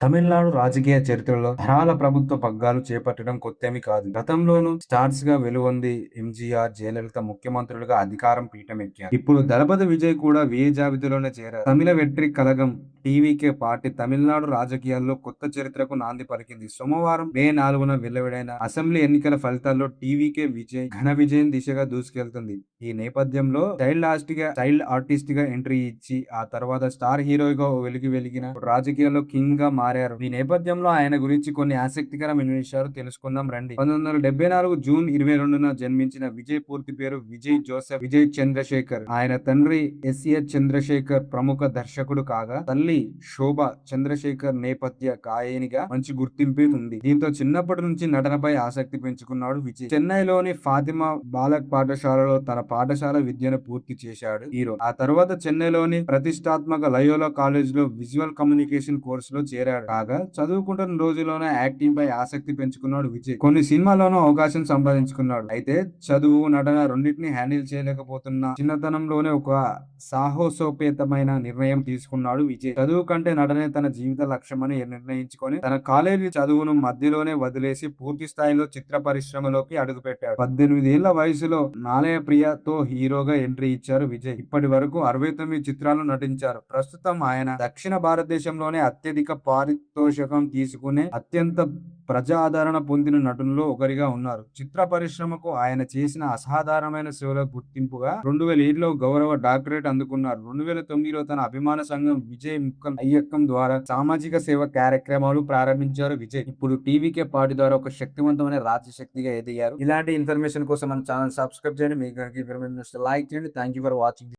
తమిళనాడు రాజకీయ చరిత్రలో తరాల ప్రభుత్వ పగ్గాలు చేపట్టడం కొత్తేమీ కాదు. గతంలోనూ స్టార్స్ గా వెలుగొంది ఎంజీఆర్, జయలలిత ముఖ్యమంత్రులుగా అధికారం పీఠమెక్కారు. ఇప్పుడు దళపతి విజయ్ కూడా వ్యయ జాబితాలోనే చేరారు. తమిళ వెట్రి కళగం టీవీకే పార్టీ తమిళనాడు రాజకీయాల్లో కొత్త చరిత్రకు నాంది పలికింది. సోమవారం మే 4న వెలువడిన అసెంబ్లీ ఎన్నికల ఫలితాల్లో టీవీకే ఘన విజయం దిశగా దూసుకెళ్తుంది. ఈ నేపథ్యంలో చైల్డ్ ఆర్టిస్ట్ గా ఎంట్రీ ఇచ్చి ఆ తర్వాత స్టార్ హీరోగా వెలిగిన రాజకీయాల్లో కింగ్ గా మారారు. ఈ నేపథ్యంలో ఆయన గురించి కొన్ని ఆసక్తికరమైన విషయాలు తెలుసుకుందాం రండి. 1974 జూన్ 22న జన్మించిన విజయ్ పూర్తి పేరు విజయ్ జోసెఫ్ విజయ్ చంద్రశేఖర్. ఆయన తండ్రి ఎస్ఏ చంద్రశేఖర్ ప్రముఖ దర్శకుడు కాగా తల్లి శోభ చంద్రశేఖర్ నేపథ్య గాయనిగా మంచి గుర్తింపు ఉంది. దీంతో చిన్నప్పటి నుంచి నటనపై ఆసక్తి పెంచుకున్నాడు విజయ్. చెన్నైలోని ఫాతిమా బాలక్ పాఠశాలలో తన పాఠశాల విద్యను పూర్తి చేశాడు హీరో. ఆ తర్వాత చెన్నైలోని ప్రతిష్టాత్మక లయోలా కాలేజ్ లో విజువల్ కమ్యూనికేషన్ కోర్సులో చేరాడు. కాగా చదువుకుంటున్న రోజుల్లోనే యాక్టింగ్ పై ఆసక్తి పెంచుకున్నాడు విజయ్. కొన్ని సినిమాల్లోనూ అవకాశం సంపాదించుకున్నాడు. అయితే చదువు, నటన రెండింటిని హ్యాండిల్ చేయలేకపోతున్న చిన్నతనంలోనే ఒక సాహసోపేతమైన నిర్ణయం తీసుకున్నాడు విజయ్. చదువు కంటే నటనే తన జీవిత లక్ష్యమని నిర్ణయించుకొని తన కాలేజీ చదువును మధ్యలోనే వదిలేసి పూర్తి స్థాయిలో చిత్ర పరిశ్రమలోకి అడుగుపెట్టాడు. 18 ఏళ్ల వయసులో నాలయ ప్రియతో హీరోగా ఎంట్రీ ఇచ్చారు విజయ్. ఇప్పటి వరకు 69 చిత్రాలు నటించారు. ప్రస్తుతం ఆయన దక్షిణ భారతదేశంలోనే అత్యధిక పారితోషికం తీసుకునే అత్యంత ప్రజాదరణ పొందిన నటుల్లో ఒకరిగా ఉన్నారు. చిత్ర పరిశ్రమకు ఆయన చేసిన అసాధారణమైన సేవలకు గుర్తింపుగా 2007లో గౌరవ డాక్టరేట్ అందుకున్నారు. 2009లో తన అభిమాన సంఘం విజయ్ ముక్కం అయ్యక్కం ద్వారా సామాజిక సేవ కార్యక్రమాలు ప్రారంభించారు విజయ్. ఇప్పుడు టీవీకే పార్టీ ద్వారా ఒక శక్తివంతమైన రాజ్యశక్తిగా ఎదిగారు. ఇలాంటి ఇన్ఫర్మేషన్ కోసం మన ఛానల్ సబ్స్క్రైబ్ చేయండి. మీకు లైక్ చేయండి. Thank you for watching.